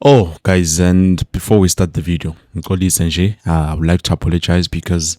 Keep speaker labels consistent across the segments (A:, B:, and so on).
A: Oh, guys, and before we start the video, Nkoli Senje, I would like to apologize because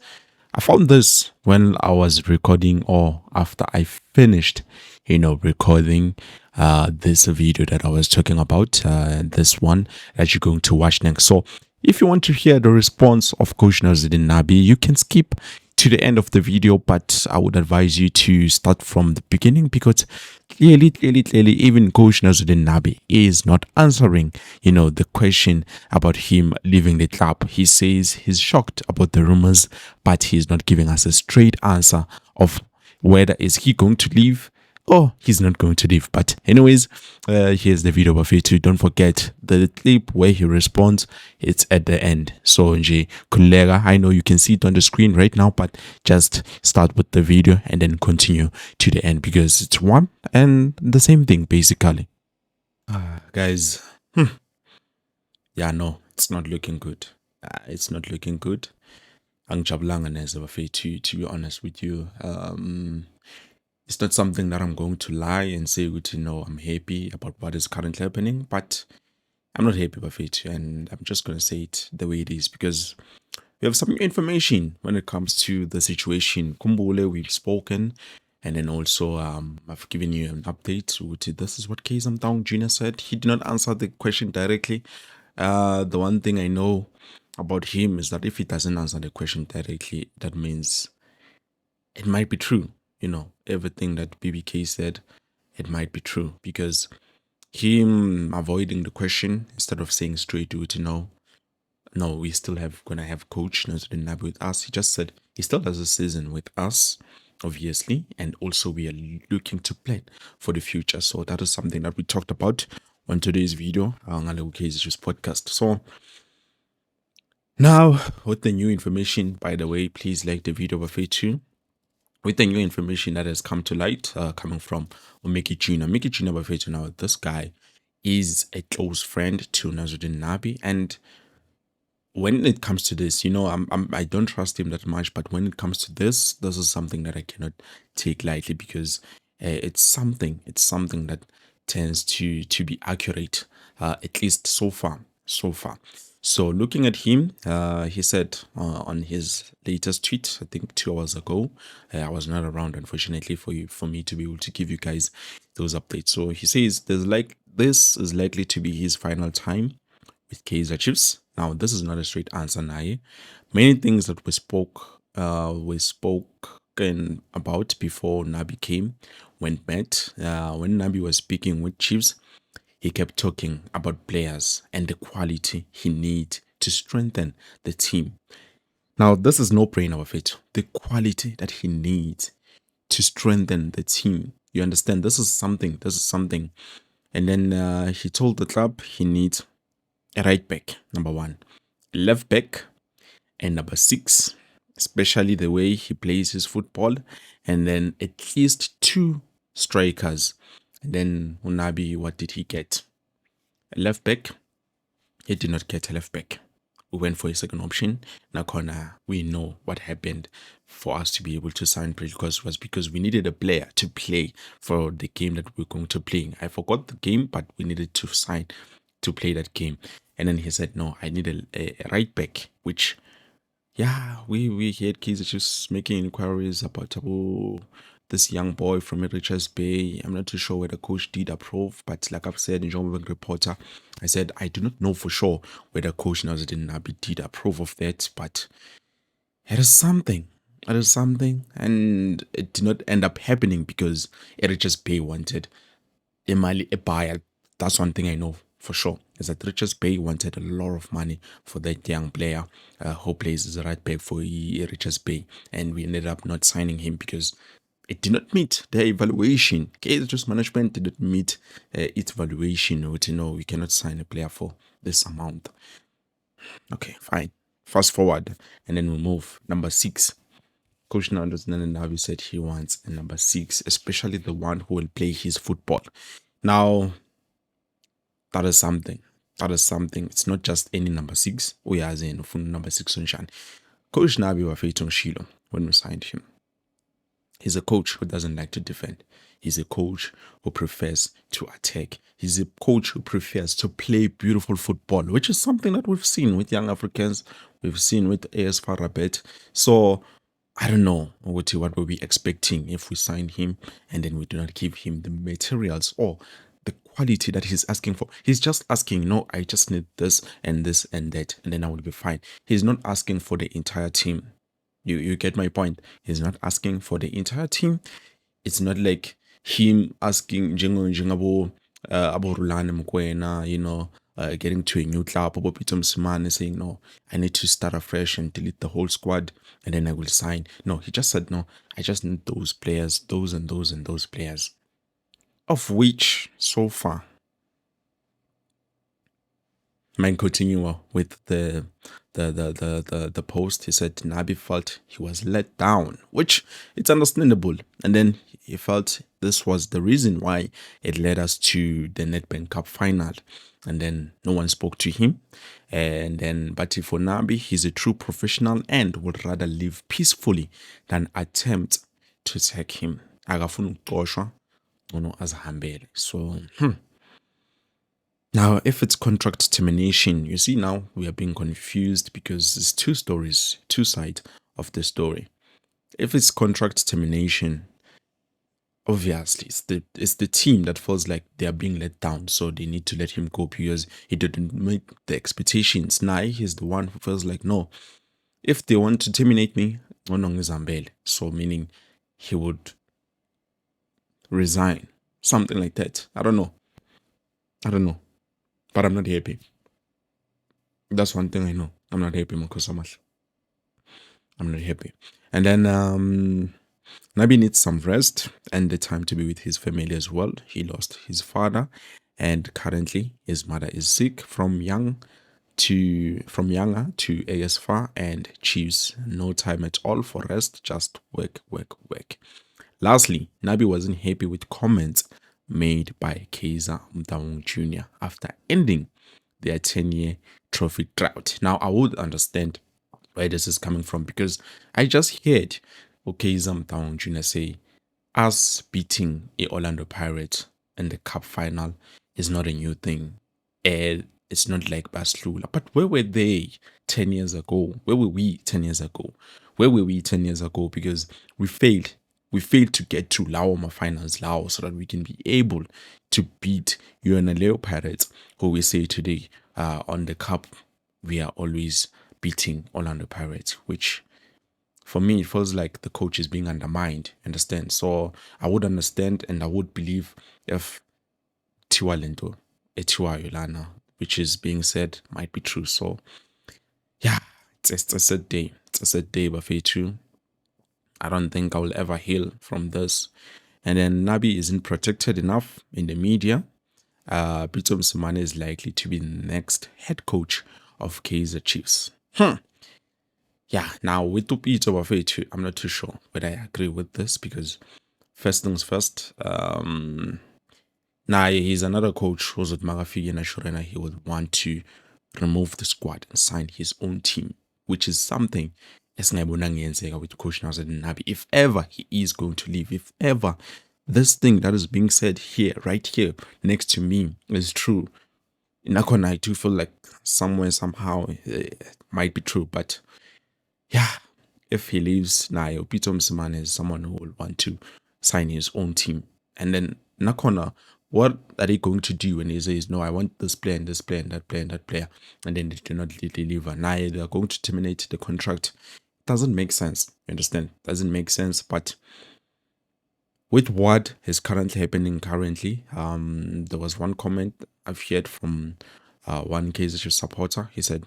A: I found this when I was recording or after I finished, recording this video that I was talking about, this one that you're going to watch next. So, if you want to hear the response of Coach Nazuddin Nabi, you can skip to the end of the video, but I would advise you to start from the beginning because clearly, even Coach Nazuddin Nabi is not answering, the question about him leaving the club. He says he's shocked about the rumors, but he's not giving us a straight answer of whether is he going to leave or he's not going to leave. But anyways, here's the video of it too. Don't forget the clip where he responds. It's at the end. So nje kulega, I know you can see it on the screen right now, but just start with the video and then continue to the end because it's one and the same thing basically. Guys, yeah, no, it's not looking good. It's not looking good. Angijabulanga neze bafethu, to be honest with you. It's not something that I'm going to lie and say, I'm happy about what is currently happening, but I'm not happy about it. And I'm just going to say it the way it is because we have some information when it comes to the situation. Kumbule, we've spoken. And then also, I've given you an update. This is what Kaizer Down Jr. said. He did not answer the question directly. The one thing I know about him is that if he doesn't answer the question directly, that means it might be true. Everything that BBK said, it might be true because him avoiding the question instead of saying straight to it, no, we still gonna have Coach Nazuddin Nabi with us. He just said he still has a season with us, obviously, and also we are looking to plan for the future. So that is something that we talked about on today's video on Kaizer's podcast. So now with the new information, by the way, please like the video of it too. With the new information that has come to light, coming from Mickey Jr. Mickey Jr. Bafetu, now this guy is a close friend to Nazuddin Nabi, and when it comes to this, I don't trust him that much, but when it comes to this is something that I cannot take lightly because it's something that tends to be accurate, at least so far. So looking at him, he said on his latest tweet, I think 2 hours ago, I was not around unfortunately for me to be able to give you guys those updates. So he says this is likely to be his final time with Kaizer Chiefs. Now, this is not a straight answer, Naye. Many things that we spoken about before Nabi came when met. When Nabi was speaking with Chiefs, he kept talking about players and the quality he needs to strengthen the team. Now, this is no brainer of it. The quality that he needs to strengthen the team. You understand? This is something. And then he told the club he needs a right back, number one, left back, and number six, especially the way he plays his football, and then at least two strikers. And then Unabi, what did he get? A left back. He did not get a left back. We went for a second option. Nakona, we know what happened for us to be able to sign because it was because we needed a player to play for the game that we're going to play. I forgot the game, but we needed to sign to play that game. And then he said, no, I need a right back, which, yeah, we had Kaizer just making inquiries about this young boy from Richards Bay. I'm not too sure whether coach did approve, but like I've said in John Wing Reporter, I said I do not know for sure whether coach Nazuddin Nabi did approve of that, but it is something. It is something, and it did not end up happening because Richards Bay wanted a buyer. That's one thing I know for sure is that Richards Bay wanted a lot of money for that young player who plays as a right back for Richards Bay, and we ended up not signing him because it did not meet their evaluation. Kaiser's management did not meet its evaluation. We cannot sign a player for this amount. Okay, fine. Fast forward, and then we move. Number six. Coach Navi said he wants a number six, especially the one who will play his football. Now, that is something. That is something. It's not just any number six. Uyazi and number six on Coach Nabi wafethu ngishilo when we signed him. He's a coach who doesn't like to defend. He's a coach who prefers to attack. He's a coach who prefers to play beautiful football, which is something that we've seen with young Africans. We've seen with AS Farabet. So I don't know what we'll be expecting if we sign him and then we do not give him the materials or the quality that he's asking for. He's just asking, no, I just need this and this and that, and then I will be fine. He's not asking for the entire team. You get my point. He's not asking for the entire team. It's not like him asking njengabo abo Rulane Mokwena, getting to a new club, Abo Peter Msimane saying, no, I need to start afresh and delete the whole squad and then I will sign. No, he just said, no, I just need those players, those and those and those players. Of which, so far, man continue with the post. He said Nabi felt he was let down, which it's understandable. And then he felt this was the reason why it led us to the Nedbank Cup final. And then no one spoke to him. And then, but for Nabi, he's a true professional and would rather live peacefully than attempt to sack him. Akafuna ukuxoshwa, ngcono azihambele. So, now, if it's contract termination, you see now we are being confused because there's two stories, two sides of the story. If it's contract termination, obviously it's the team that feels like they are being let down, so they need to let him go because he didn't meet the expectations. Now he's the one who feels like, no, if they want to terminate me, so meaning he would resign, something like that. I don't know, but I'm not happy. That's one thing I know. I'm not happy, Makosamas. I'm not happy. And then Nabi needs some rest and the time to be with his family as well. He lost his father, and currently his mother is sick from younger to ASFAR and choose no time at all for rest, just work, work, work. Lastly, Nabi wasn't happy with comments made by Kaizer Motaung Jr. after ending their 10-year trophy drought. Now, I would understand where this is coming from because I just heard Kaizer Motaung Jr. say us beating the Orlando Pirates in the cup final is not a new thing. And it's not like Baslula. But where were they 10 years ago? Where were we 10 years ago? Where were we 10 years ago? Because we failed. We failed to get to Laoma finals Lao so that we can be able to beat UNLA Pirates, who we say today on the cup, we are always beating Orlando Pirates, which for me, it feels like the coach is being undermined. Understand? So I would understand and I would believe if Tiwa Lento, Tiwa Yolana, which is being said, might be true. So yeah, it's a sad day. It's a sad day, Bafetu. I don't think I will ever heal from this. And then Nabi isn't protected enough in the media. Peter Msimane is likely to be the next head coach of Kaizer Chiefs. Yeah, now with Peter Bafetu, I'm not too sure whether I agree with this because first things first, now he's another coach who's at Magafigi and Ashurena. He would want to remove the squad and sign his own team, which is something with Coach Nazar Nabi. If ever he is going to leave, if ever this thing that is being said here, right here, next to me, is true, Nakona, I do feel like somewhere, somehow, it might be true. But yeah, if he leaves, now Peter Msimane is someone who will want to sign his own team. And then Nakona, what are they going to do when he says, no, I want this player and this player and that player and that player, and then they do not deliver? Now they are going to terminate the contract. Doesn't make sense. You understand? Doesn't make sense. But with what is currently happening there was one comment I've heard from one Kaizer supporter. He said,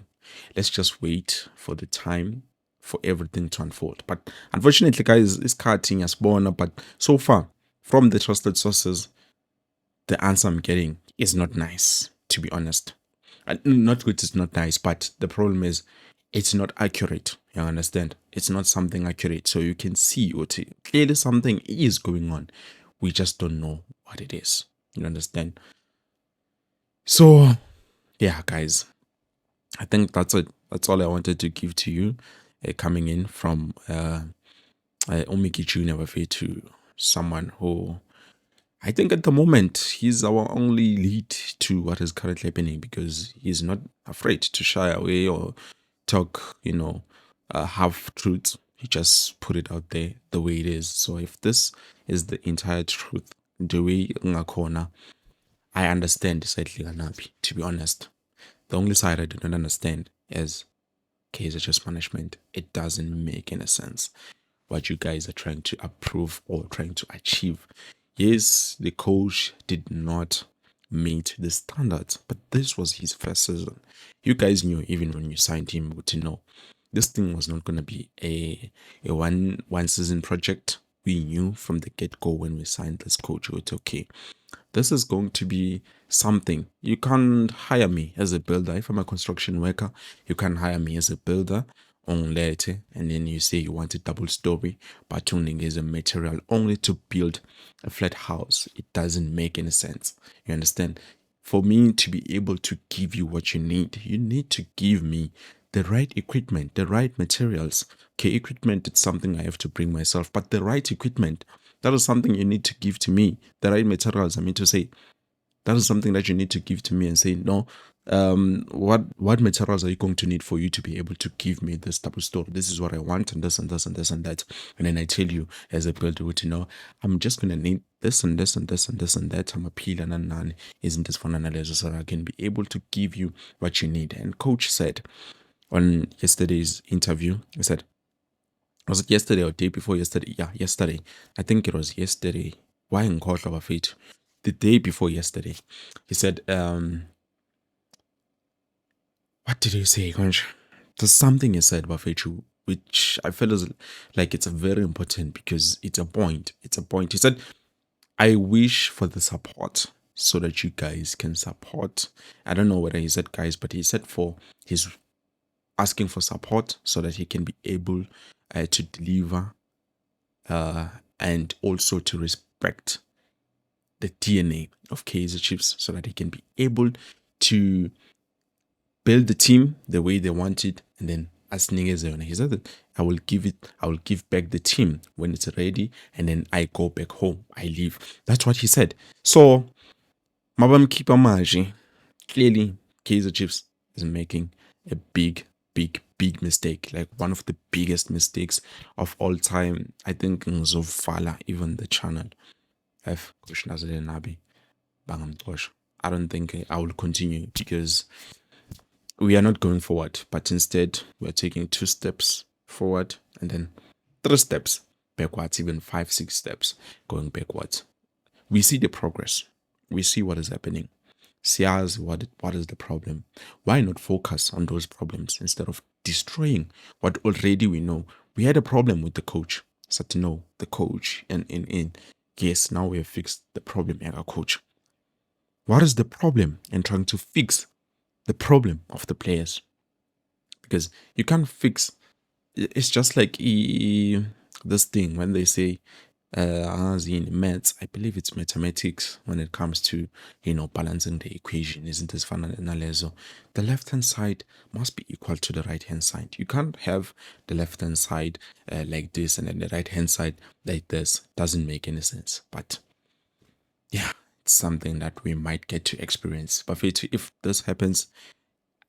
A: let's just wait for the time for everything to unfold. But unfortunately, guys, it's cutting as born. But so far, from the trusted sources, the answer I'm getting is not nice, to be honest. And not good, it's not nice, but the problem is it's not accurate. You understand? It's not something accurate. So you can see clearly something is going on. We just don't know what it is. You understand? So yeah, guys, I think that's it. That's all I wanted to give to you. Coming in from Omiki Junior to someone who I think at the moment he's our only lead to what is currently happening because he's not afraid to shy away or talk, half truths. He just put it out there the way it is. So if this is the entire truth, the way ngakona, I understand slightly Ganapi, to be honest. The only side I do not understand is Kaizer just management. It doesn't make any sense what you guys are trying to approve or trying to achieve. Yes, the coach did not meet the standards, but this was his first season. You guys knew even when you signed him to know this thing was not going to be a one season project. We knew from the get go when we signed this coach, it's okay. This is going to be something. You can't hire me as a builder. If I'm a construction worker, you can't hire me as a builder on later, and then you say you want a double story, but tuning is a material only to build a flat house. It doesn't make any sense. You understand? For me to be able to give you what you need to give me the right equipment, the right materials. Okay, equipment, it's something I have to bring myself, but the right equipment, that is something you need to give to me. The right materials, I mean to say, that is something that you need to give to me and say, no, what materials are you going to need for you to be able to give me this double story? This is what I want, and this and this and this and that. And then I tell you as a builder, I'm just going to need this and this and this and this and that. I'm a peel and none isn't this fun analysis, so I can be able to give you what you need. And coach said on yesterday's interview, he said, was it yesterday or day before yesterday? Yeah, yesterday. I think it was yesterday. Why in court of fate? The day before yesterday. He said, what did he say, Conch? There's something he said about Fechu, which I feel is like it's very important because it's a point. It's a point. He said, I wish for the support so that you guys can support. I don't know whether he said guys, but he said for his asking for support so that he can be able to deliver and also to respect the DNA of Kaizer Chiefs so that he can be able to build the team the way they want it, and then as Nigezona, he said that I will give back the team when it's ready, and then I go back home, I leave. That's what he said. So Mabam Keeper Maji, clearly Kaizer Chiefs is making a big mistake, like one of the biggest mistakes of all time. I think Nzovala, even the channel, F Nabi Bangam I don't think I will continue because we are not going forward, but instead we're taking 2 steps forward and then 3 steps backwards, even 5, 6 steps going backwards. We see the progress. We see what is happening. See us what is the problem. Why not focus on those problems instead of destroying what already we know? We had a problem with the coach. So to know the coach and yes, now we have fixed the problem as a coach. What is the problem in trying to fix the problem of the players? Because you can't fix. It's just like this thing when they say in maths, I believe it's mathematics when it comes to balancing the equation, isn't this fun analysis? The left hand side must be equal to the right hand side. You can't have the left hand side like this and then the right hand side like this. Doesn't make any sense. But yeah, it's something that we might get to experience. But if this happens,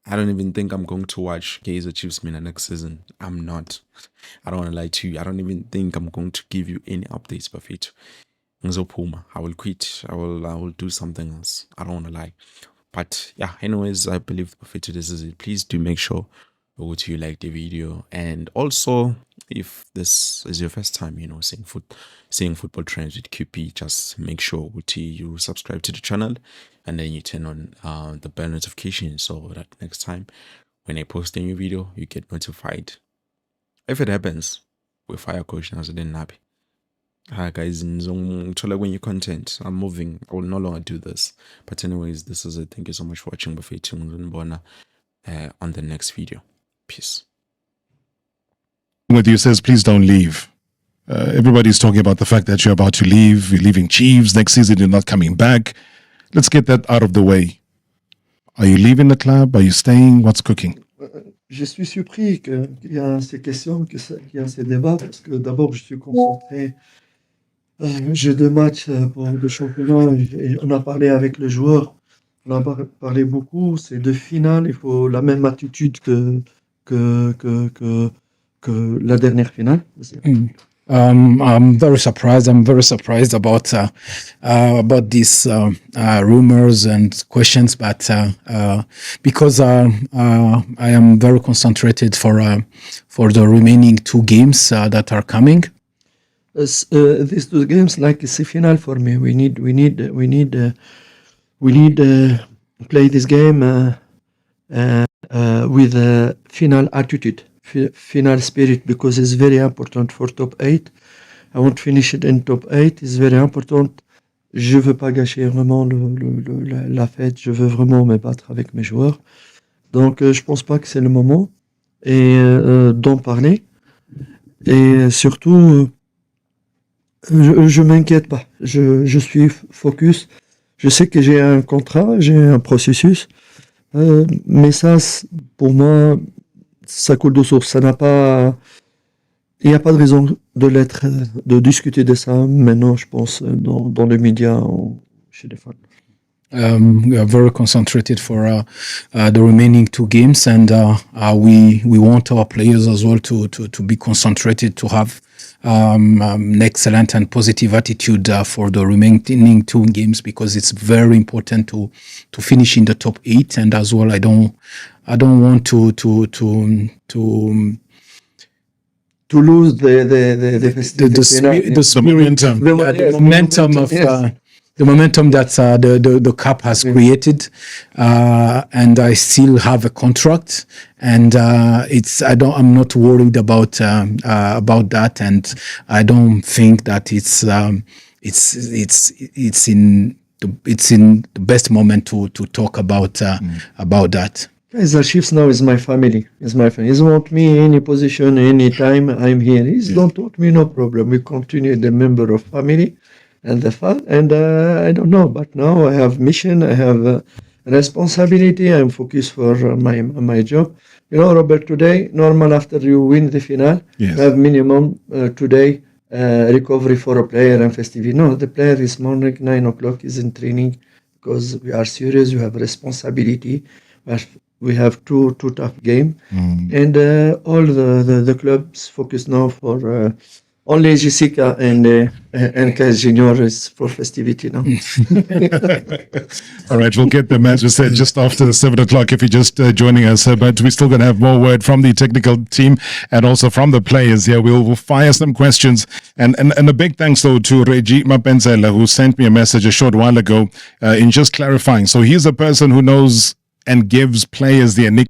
A: I don't even think I'm going to watch Kaizer Chiefs next season. I'm not. I don't want to lie to you. I don't even think I'm going to give you any updates, Bafetu. I will quit. I will do something else. I don't want to lie. But yeah, anyways, I believe Bafetu, this is it. Please do make sure you like the video. And also, if this is your first time, seeing football trends with QP, just make sure you subscribe to the channel and then you turn on the bell notification so that next time when I post a new video, you get notified. If it happens, we fire coach Nabi. Hi guys, when you content, I'm moving. I will no longer do this. But anyways, this is it. Thank you so much for watching. On the next video. Peace.
B: With you says, please don't leave. Everybody's talking about the fact that you're about to leave. You're leaving Chiefs next season. You're not coming back. Let's get that out of the way. Are you leaving the club? Are you staying? What's cooking?
C: Je suis surpris qu'il y a ces questions, qu'il y a ces débats, parce que d'abord, je suis concentré. J'ai 2 matchs pour le championnat. Et on a parlé avec le joueur. On a parlé beaucoup. C'est 2 finales. Il faut la même attitude que, que, que, que la dernière finale.
D: I'm very surprised. I'm very surprised about these rumors and questions, but because I am very concentrated for the remaining 2 games that are coming.
C: These 2 games, like it's a final for me. We need play this game with a final attitude, final spirit, because it's very important for top 8. I want to finish it in top 8. It's very important. Je veux pas gâcher vraiment la fête. Je veux vraiment me battre avec mes joueurs. Donc, je pense pas que c'est le moment d'en parler. Et surtout, je m'inquiète pas. Je suis focus. Je sais que j'ai un contrat, j'ai un processus. Mais ça, pour moi, ça coule de source. Ça n'a pas. Il n'y a pas de raison de discuter de ça maintenant, je pense, dans les médias, chez les fans.
D: We are very concentrated for the remaining 2 games, and we want our players as well to be concentrated, to have an excellent and positive attitude for the remaining 2 games, because it's very important to finish in the top 8. And as well, I don't want to
C: lose the
D: momentum of the momentum that the cup has created, and I still have a contract, and I'm not worried about that, and I don't think that it's in the best moment to talk about that.
C: Kaizer Chiefs now is my family. He doesn't want me any position, any time. I'm here. He don't want me, no problem. We continue the member of family and the fun. And I don't know, but now I have mission. I have responsibility. I'm focused for my job. You know, Robert, today, normal after you win the final,
B: Yes.
C: you have minimum today recovery for a player and festivity. No, the player this morning, 9 o'clock, is in training because we are serious. You have responsibility. We have two tough game, and all the clubs focus now for only Jessica and Kaizer Junior is for festivity now.
B: All right, we'll get them, as we said, just after 7 o'clock if you're just joining us. But we're still going to have more word from the technical team and also from the players here. We'll fire some questions. And a big thanks, though, to Reggie Mapenzela, who sent me a message a short while ago in just clarifying. So he's a person who knows and gives players their nickname.